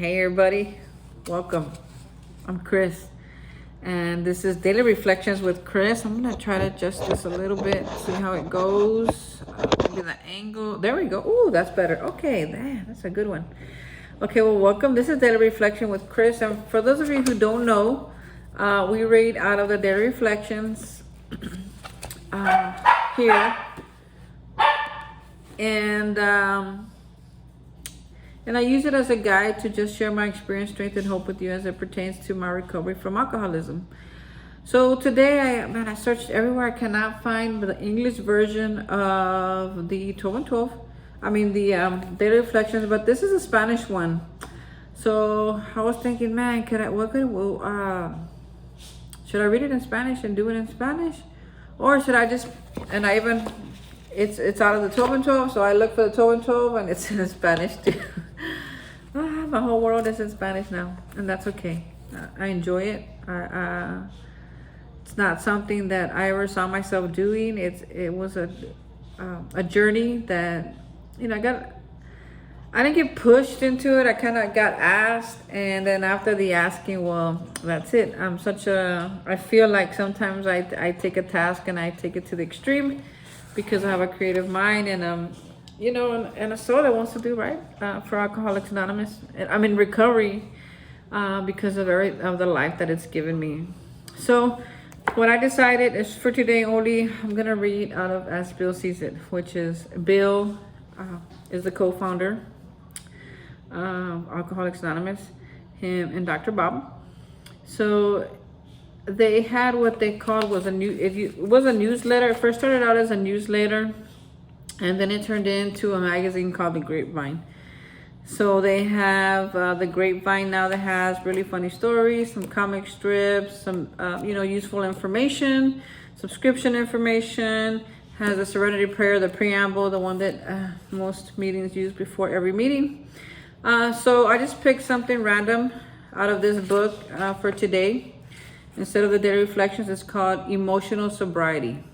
Hey everybody, welcome. I'm Chris, and this is Daily Reflections with Chris. I'm gonna try to adjust this a little bit, see how it goes. Maybe the angle. There we go. Ooh, that's better. Okay, that's a good one. Okay, well, welcome. This is Daily Reflection with Chris, and for those of you who don't know, we read out of the Daily Reflections here, and I use it as a guide to just share my experience, strength, and hope with you as it pertains to my recovery from alcoholism. So today, I searched everywhere. I cannot find the English version of the 12 and 12. I mean, the Daily Reflections, but this is a Spanish one. So I was thinking, man, should I read it in Spanish and do it in Spanish? Or should I just, and I even, it's out of the 12 and 12, so I look for the 12 and 12, and it's in Spanish too. My whole world is in Spanish now, and that's okay. I enjoy it. It's not something that I ever saw myself doing. It was a journey that, I didn't get pushed into it. I kind of got asked, and then after the asking, well, that's it. I feel like sometimes I take a task and I take it to the extreme because I have a creative mind, and and a soul that wants to do right for Alcoholics Anonymous. I'm in recovery because of the life that it's given me. So what I decided is for today only, I'm gonna read out of As Bill Sees It, which is Bill is the co-founder of Alcoholics Anonymous, him and Dr. Bob. So they had what they called was it was a newsletter. It first started out as a newsletter, and then it turned into a magazine called The Grapevine. So they have The Grapevine now that has really funny stories, some comic strips, some useful information, subscription information, has a Serenity Prayer, the preamble, the one that most meetings use before every meeting. So I just picked something random out of this book for today. Instead of the Daily Reflections, it's called Emotional Sobriety.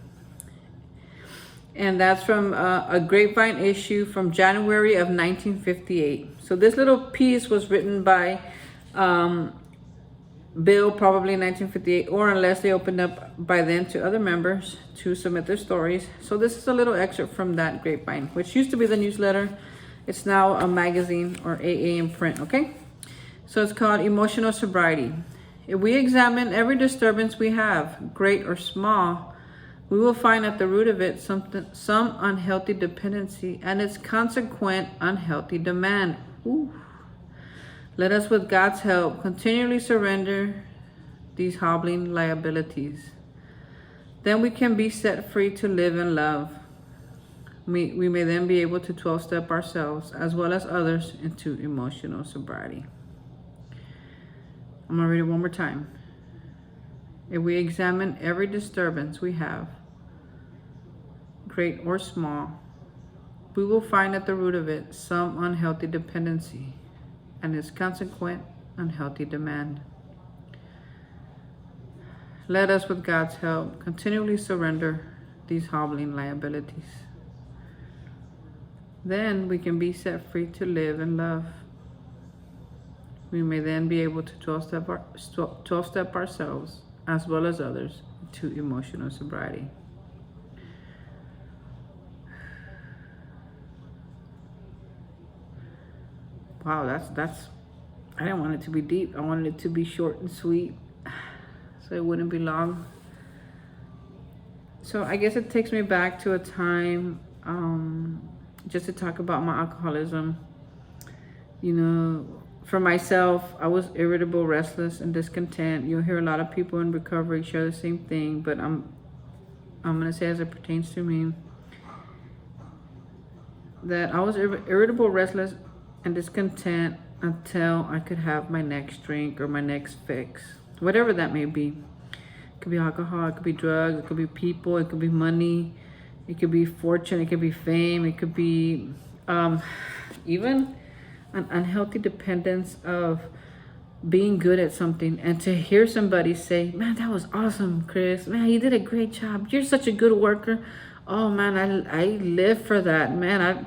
And that's from a Grapevine issue from January of 1958. So this little piece was written by Bill probably in 1958, or unless they opened up by then to other members to submit their stories. So this is a little excerpt from that Grapevine, which used to be the newsletter. It's now a magazine or AA in print, okay? So it's called Emotional Sobriety. If we examine every disturbance we have, great or small, we will find at the root of it some unhealthy dependency and its consequent unhealthy demand. Ooh. Let us, with God's help, continually surrender these hobbling liabilities. Then we can be set free to live in love. We may then be able to 12-step ourselves, as well as others, into emotional sobriety. I'm going to read it one more time. If we examine every disturbance we have, great or small, we will find at the root of it some unhealthy dependency and its consequent unhealthy demand. Let us, with God's help, continually surrender these hobbling liabilities. Then we can be set free to live in love. We may then be able to 12-step ourselves, as well as others, to emotional sobriety. Wow, that's I didn't want it to be deep. I wanted it to be short and sweet, so it wouldn't be long. So I guess it takes me back to a time just to talk about my alcoholism. For myself, I was irritable, restless, and discontent. You'll hear a lot of people in recovery share the same thing, but I'm gonna say, as it pertains to me, that I was irritable, restless, and discontent until I could have my next drink or my next fix, whatever that may be. It could be alcohol, it could be drugs, it could be people, it could be money, it could be fortune, it could be fame, it could be even an unhealthy dependence of being good at something, and to hear somebody say, man, that was awesome, Chris, man, you did a great job, you're such a good worker, oh man, I live for that, man,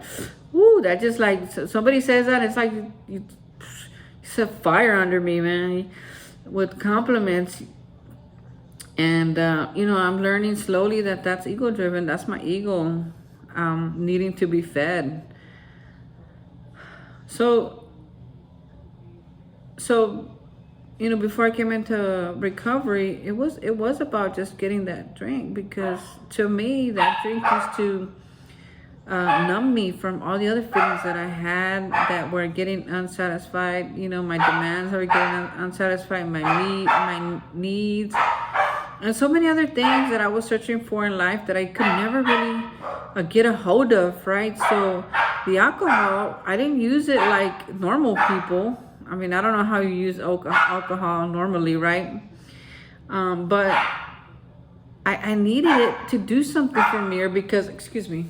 that just, like, somebody says that, it's like you set fire under me, man, with compliments. And I'm learning slowly that that's ego driven. That's my ego needing to be fed. So before I came into recovery, it was about just getting that drink, because to me that drink used to numb me from all the other feelings that I had that were getting unsatisfied. My demands were getting unsatisfied, my needs, and so many other things that I was searching for in life that I could never really get a hold of, right? So the alcohol, I didn't use it like normal people. I mean, I don't know how you use alcohol normally, right? But I needed it to do something for me, or because, excuse me.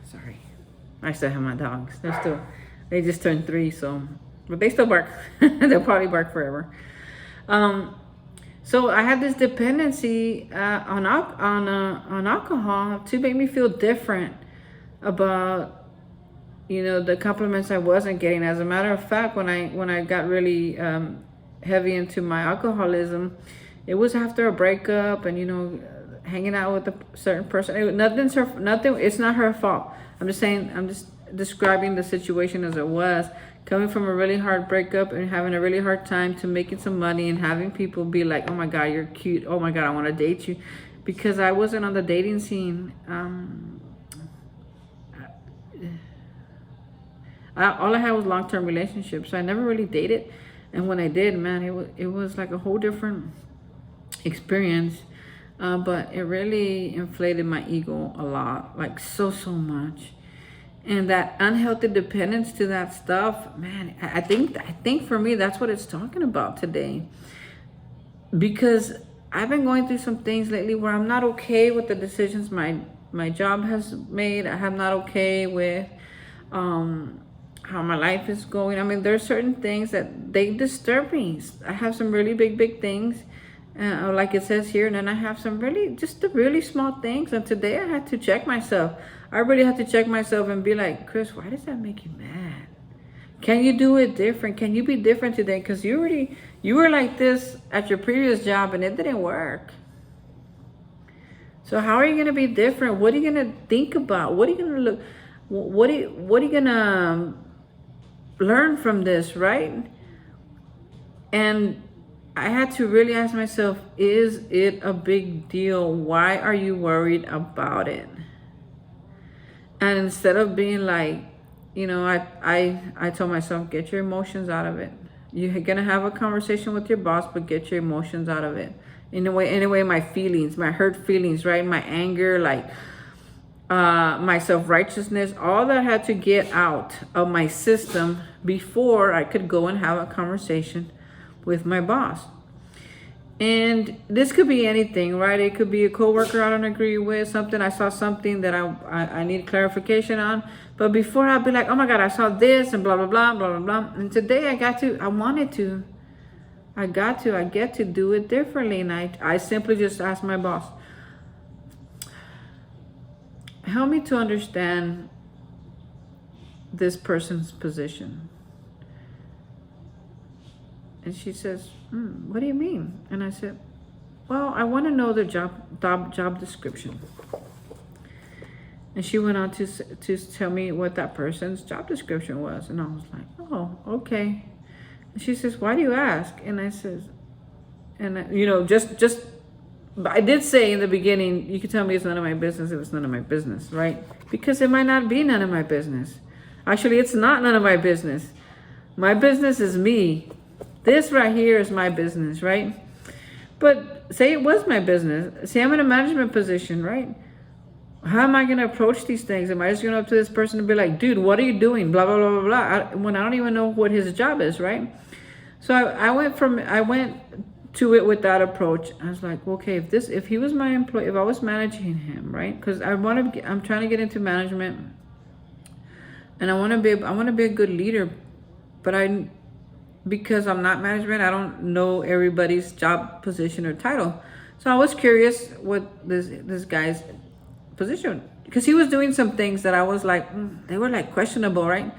Sorry. I still have my dogs. They just turned 3, but they still bark. They'll probably bark forever. So I had this dependency on alcohol to make me feel different about the compliments I wasn't getting. As a matter of fact, when I got really heavy into my alcoholism, it was after a breakup and hanging out with a certain person. Nothing. It's not her fault. I'm just describing the situation as it was. Coming from a really hard breakup and having a really hard time to making some money, and having people be like, "Oh my God, you're cute. Oh my God, I want to date you," because I wasn't on the dating scene. All I had was long-term relationships, so I never really dated. And when I did, man, it was like a whole different experience. But it really inflated my ego a lot, like so much. And that unhealthy dependence to that stuff, man, I think for me that's what it's talking about today. Because I've been going through some things lately where I'm not okay with the decisions my job has made. I'm not okay with how my life is going. I mean, there's certain things that they disturb me. I have some really big things, like it says here, and then I have some just the really small things. And today I had to check myself. I really had to check myself and be like, Chris, why does that make you mad? Can you do it different? Can you be different today? Because you were like this at your previous job and it didn't work. So how are you gonna be different? What are you gonna think about? What are you gonna look? What are you gonna learn from this, right? And I had to really ask myself, is it a big deal? Why are you worried about it? And instead of being like, I told myself, get your emotions out of it. You're gonna have a conversation with your boss, but get your emotions out of it. Anyway, my feelings, my hurt feelings, right? My anger, like my self-righteousness, all that had to get out of my system before I could go and have a conversation with my boss. And this could be anything, right? It could be a coworker I don't agree with, something I saw something that I need clarification on. But before I'd be like, oh my God, I saw this and blah, blah, blah, blah, blah, blah. And today I get to do it differently. And I simply just asked my boss, help me to understand this person's position. And she says, what do you mean? And I said, well, I want to know the job description. And she went on to tell me what that person's job description was. And I was like, oh, okay. And she says, why do you ask? And I says, just I did say in the beginning, you could tell me it's none of my business if it's none of my business, right? Because it might not be none of my business. Actually, it's not none of my business. My business is me. This right here is my business, right? But say it was my business. Say I'm in a management position, right? How am I going to approach these things? Am I just going up to this person and be like, dude, what are you doing? Blah, blah, blah, blah, blah. When I don't even know what his job is, right? So I went to it with that approach. I was like, okay, if he was my employee, if I was managing him, right? Because I'm trying to get into management, and I want to be a good leader, but because I'm not management, I don't know everybody's job position or title. So I was curious what this guy's position, because he was doing some things that I was like, they were like questionable, right?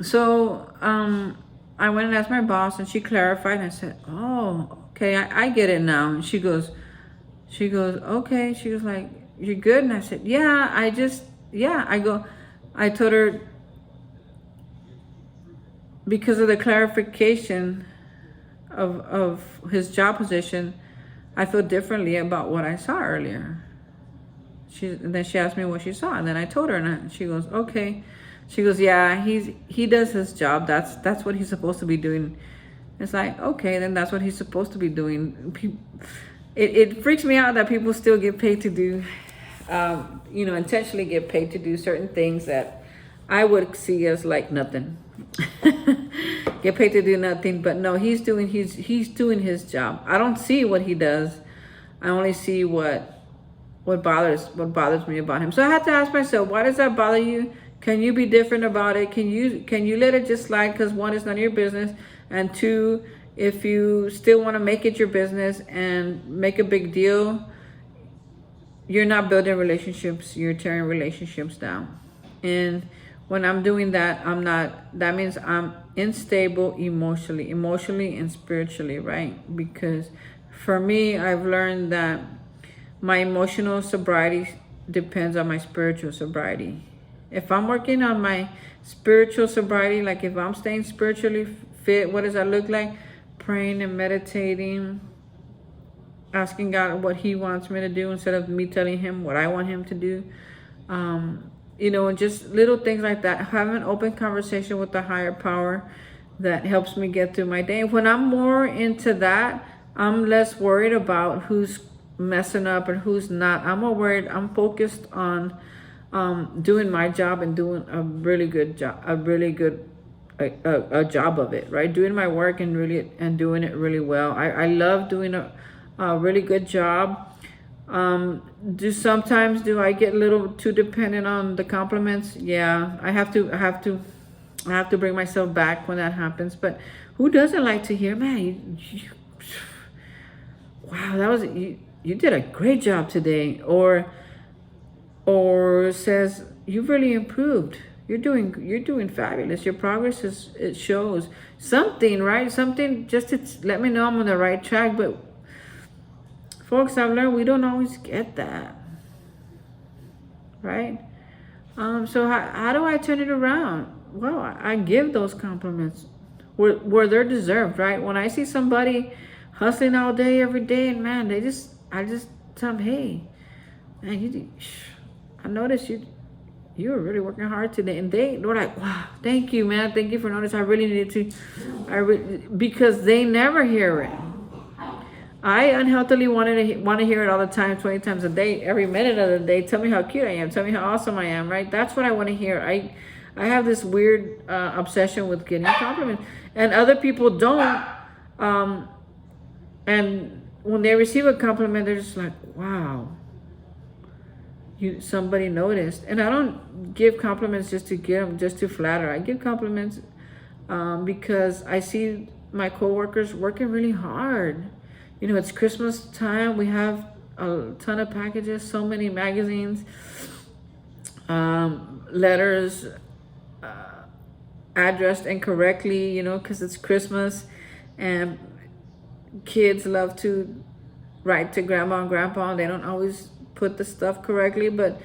So I went and asked my boss, and she clarified, and I said, oh, okay, I get it now. And she goes, okay. She was like, you're good? And I said, yeah, I told her, because of the clarification of his job position, I feel differently about what I saw earlier. And then she asked me what she saw, and then I told her, and she goes, okay. She goes, yeah, he does his job. That's what he's supposed to be doing. It's like, okay, then that's what he's supposed to be doing. It freaks me out that people still get paid to do, intentionally get paid to do certain things that I would see as like nothing. Get paid to do nothing, but no, he's doing his job. I don't see what he does. I only see what bothers me about him. So I had to ask myself, why does that bother you? Can you be different about it? Can you let it just slide? Because one, it's none of your business, and two, if you still want to make it your business and make a big deal, you're not building relationships. You're tearing relationships down. And when I'm doing that, that means I'm unstable emotionally and spiritually, right? Because for me, I've learned that my emotional sobriety depends on my spiritual sobriety. If I'm working on my spiritual sobriety, like if I'm staying spiritually fit, what does that look like? Praying and meditating, asking God what he wants me to do instead of me telling him what I want him to do. And just little things like that. Having an open conversation with the higher power that helps me get through my day. When I'm more into that, I'm less worried about who's messing up and who's not. I'm more worried. I'm focused on doing my job and doing a really good job, a job of it, right? Doing my work and doing it really well. I love doing a really good job. Do I get a little too dependent on the compliments? Yeah, I have to bring myself back when that happens. But who doesn't like to hear, man, wow, you did a great job today, or says you've really improved. You're doing fabulous. Your progress it shows something, right? Something just to let me know I'm on the right track. But folks, I've learned we don't always get that, right? So how do I turn it around? Well, I give those compliments where they're deserved, right? When I see somebody hustling all day, every day, and man, I just tell them, hey, man, I noticed you were really working hard today, and they're like, wow, thank you, man, thank you for noticing. I really needed to, because they never hear it. I unhealthily want to hear it all the time, 20 times a day, every minute of the day. Tell me how cute I am. Tell me how awesome I am, right? That's what I want to hear. I have this weird obsession with getting compliments, and other people don't. And when they receive a compliment, they're just like, wow, somebody noticed. And I don't give compliments just to get them, just to flatter. I give compliments because I see my coworkers working really hard. It's Christmas time. We have a ton of packages, so many magazines, letters, addressed incorrectly, because it's Christmas, and kids love to write to grandma and grandpa, and they don't always put the stuff correctly, but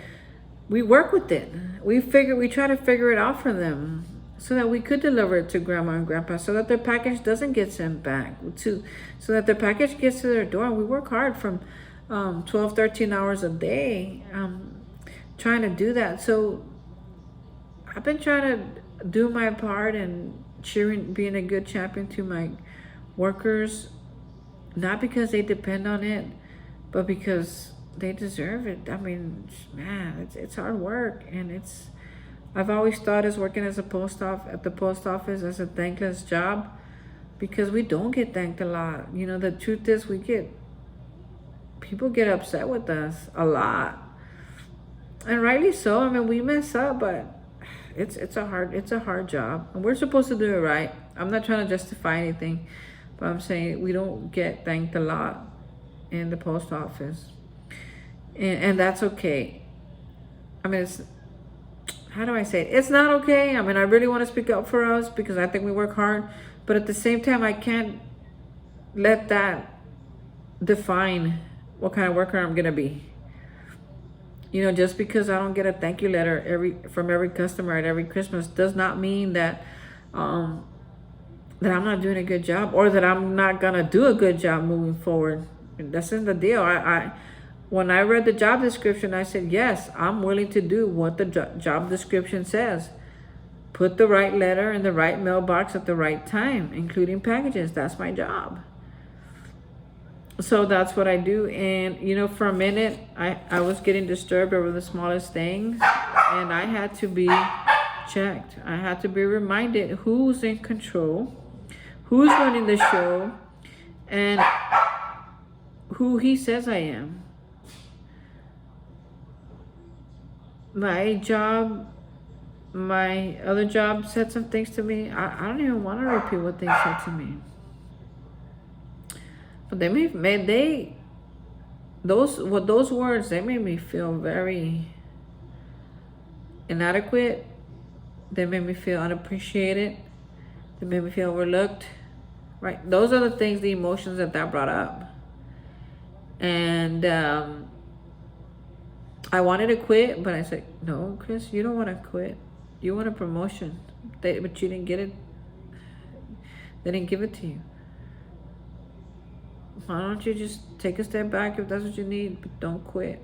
we work with it. We try to figure it out for them, so that we could deliver it to grandma and grandpa, so that their package doesn't get sent back, so that their package gets to their door. And we work hard from 12, 13 hours a day trying to do that. So I've been trying to do my part and being a good champion to my workers, not because they depend on it, but because they deserve it. I mean, man, it's hard work, and I've always thought as working as at the post office as a thankless job, because we don't get thanked a lot. The truth is, people get upset with us a lot, and rightly so. I mean, we mess up, but it's a hard job, and we're supposed to do it right. I'm not trying to justify anything, but I'm saying we don't get thanked a lot in the post office, and that's okay. I mean, it's, how do I say it? It's not okay. I mean, I really want to speak up for us because I think we work hard. But at the same time, I can't let that define what kind of worker I'm going to be. You know, just because I don't get a thank you letter from every customer at every Christmas does not mean that that I'm not doing a good job, or that I'm not gonna do a good job moving forward. And that's in the deal. When I read the job description, I said, yes, I'm willing to do what the job description says. Put the right letter in the right mailbox at the right time, including packages. That's my job. So that's what I do. And you know, for a minute I was getting disturbed over the smallest things, and I had to be checked. I had to be reminded who's in control, who's running the show, and who he says I am. My other job said some things to me. I don't even want to repeat what they said to me. But those words, they made me feel very inadequate. They made me feel unappreciated. They made me feel overlooked. Right? Those are the things, the emotions that brought up. And I wanted to quit, but I said, no, Chris, you don't want to quit. You want a promotion. But you didn't get it. They didn't give it to you. Why don't you just take a step back if that's what you need, but don't quit.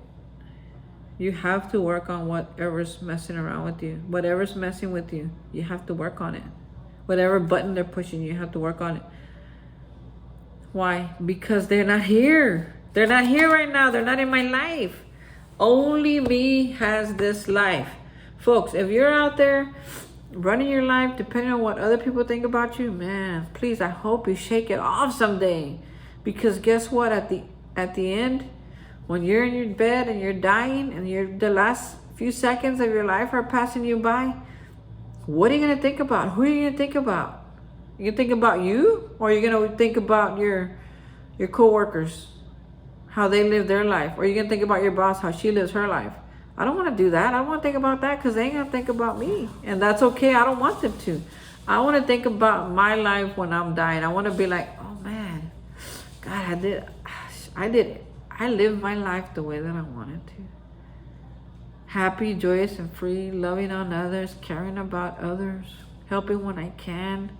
You have to work on whatever's messing around with you. Whatever's messing with you, you have to work on it. Whatever button they're pushing, you have to work on it. Why? Because they're not here. They're not here right now. They're not in my life. Only me has this life. Folks, if you're out there running your life depending on what other people think about you, man, please, I hope you shake it off someday. Because guess what? At the end, when you're in your bed and you're dying and the last few seconds of your life are passing you by, what are you going to think about? Who are you going to think about? You going to think about you? Or are you going to think about your coworkers, how they live their life? Or are you going to think about your boss, how she lives her life? I don't want to do that. I want to think about that because they ain't going to think about me. And that's okay. I don't want them to. I want to think about my life when I'm dying. I want to be like, oh man, God, I did it. I lived my life the way that I wanted to. Happy, joyous, and free, loving on others, caring about others, helping when I can,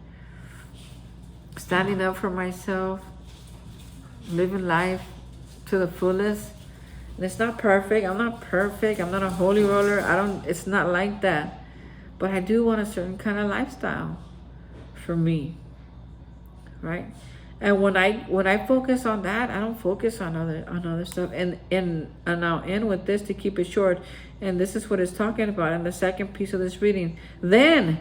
standing up for myself, living life to the fullest. And it's not perfect. I'm not perfect. I'm not a holy roller. It's not like that. But I do want a certain kind of lifestyle for me. Right? And when I focus on that, I don't focus on other stuff. And I'll end with this to keep it short. And this is what it's talking about in the second piece of this reading. Then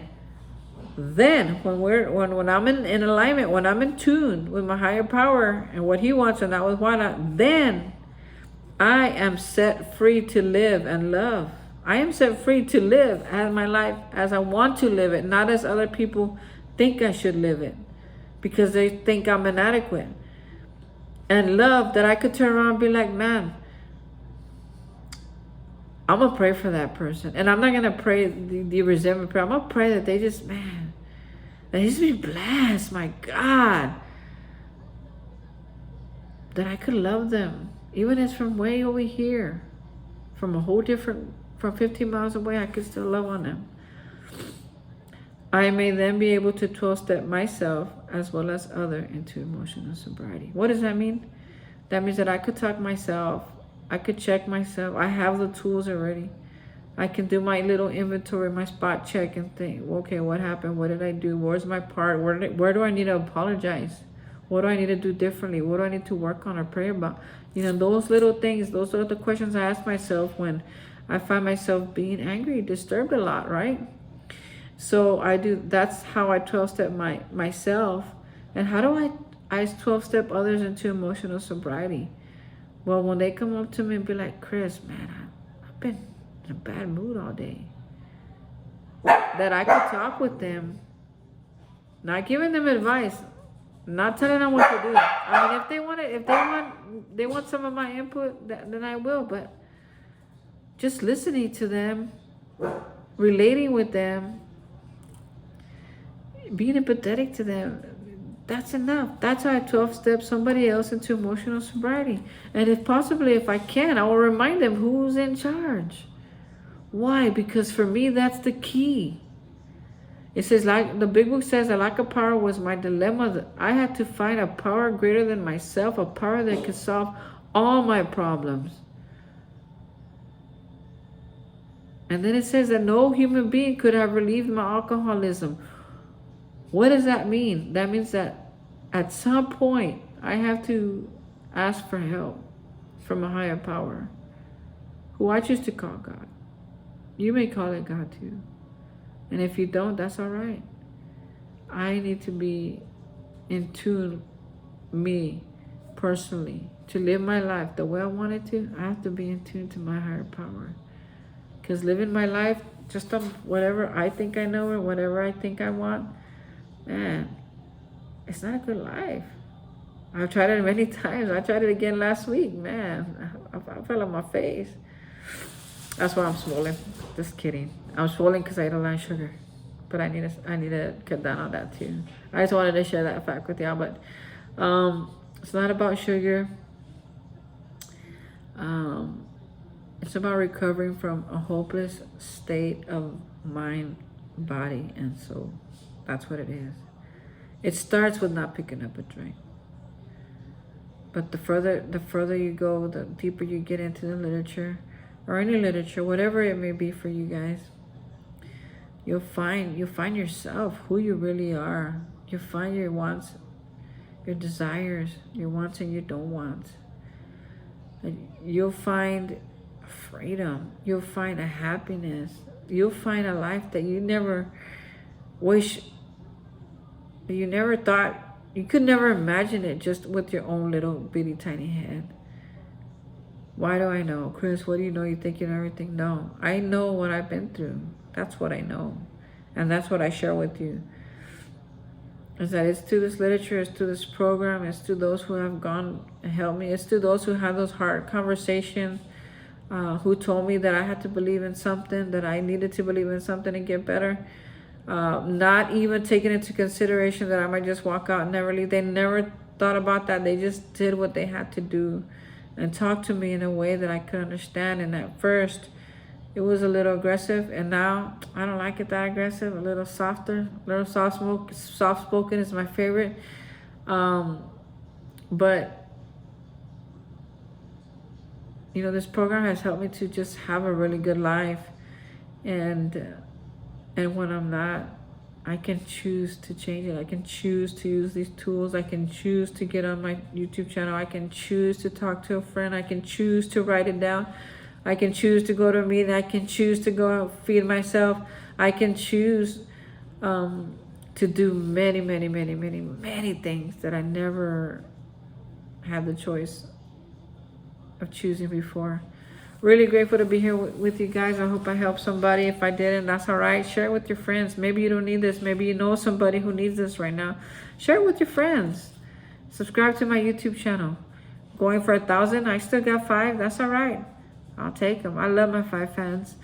when I'm in alignment, when I'm in tune with my higher power and what he wants and not with why not, then I am set free to live and love. I am set free to live as my life as I want to live it, not as other people think I should live it, because they think I'm inadequate. And love, that I could turn around and be like, man, I'm going to pray for that person. And I'm not going to pray the resentment prayer. I'm going to pray that they just, man, that he just be blessed, my God. That I could love them. Even if it's from way over here. From a whole different, from 15 miles away, I could still love on them. I may then be able to 12-step myself as well as other into emotional sobriety. What does that mean? That means that I could talk myself. I could check myself. I have the tools already. I can do my little inventory, my spot check and think, okay, what happened? What did I do? Where's my part? Where do I need to apologize? What do I need to do differently? What do I need to work on or pray about? You know, those little things, those are the questions I ask myself when I find myself being angry, disturbed a lot, right? So that's how I 12-step myself. And how do I 12-step others into emotional sobriety? Well, when they come up to me and be like, Chris, man, I've been in a bad mood all day. That I could talk with them, not giving them advice, not telling them what to do. I mean, if they want some of my input, then I will. But just listening to them, relating with them, being empathetic to them, that's enough. That's how I 12-step somebody else into emotional sobriety. And if possibly, if I can, I will remind them who's in charge. Why? Because for me, that's the key. It says, like the big book says, a lack of power was my dilemma. I had to find a power greater than myself, a power that could solve all my problems. And then it says that no human being could have relieved my alcoholism. What does that mean? That means that at some point I have to ask for help from a higher power, who I choose to call God. You may call it God too. And if you don't, that's all right. I need to be in tune, me personally, to live my life the way I want it to. I have to be in tune to my higher power. Because living my life just on whatever I think I know or whatever I think I want, man, it's not a good life. I've tried it many times. I tried it again last week. Man, I fell on my face. That's why I'm swollen. Just kidding. I'm swollen because I eat a lot of sugar. But I need to cut down on that too. I just wanted to share that fact with y'all. But it's not about sugar. It's about recovering from a hopeless state of mind, body, and soul. That's what it is. It starts with not picking up a drink. But the further you go, the deeper you get into the literature, or any literature, whatever it may be for you guys, you'll find yourself, who you really are. You'll find your wants, your desires, your wants and your don't want. And you'll find freedom. You'll find a happiness. You'll find a life that you never wish, you never thought, you could never imagine it just with your own little bitty tiny head. Why do I know? Chris, what do you know? You think you know everything? No, I know what I've been through. That's what I know. And that's what I share with you. Is that it's to this literature, it's to this program, it's to those who have gone and helped me, it's to those who had those hard conversations, who told me that I had to believe in something, that I needed to believe in something to get better. Not even taking into consideration that I might just walk out and never leave. They never thought about that. They just did what they had to do and talked to me in a way that I could understand. And at first, it was a little aggressive, and now I don't like it that aggressive. A little softer, a little soft-spoken is my favorite. But you know, this program has helped me to just have a really good life, and when I'm not, I can choose to change it. I can choose to use these tools. I can choose to get on my YouTube channel. I can choose to talk to a friend. I can choose to write it down. I can choose to go to a meeting. I can choose to go feed myself. I can choose to do many, many, many, many, many things that I never had the choice of choosing before. Really grateful to be here with you guys. I hope I helped somebody. If I didn't, that's all right. Share it with your friends. Maybe you don't need this. Maybe you know somebody who needs this right now. Share it with your friends. Subscribe to my YouTube channel. Going for 1,000. I still got 5. That's all right. I'll take them. I love my 5 fans.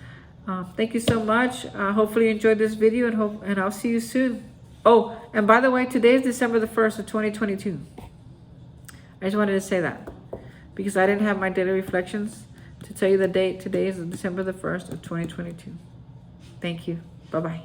Thank you so much. Hopefully you enjoyed this video, and I'll see you soon. Oh, and by the way, today is December the 1st of 2022. I just wanted to say that because I didn't have my daily reflections to tell you the date. Today is December the 1st of 2022. Thank you. Bye-bye.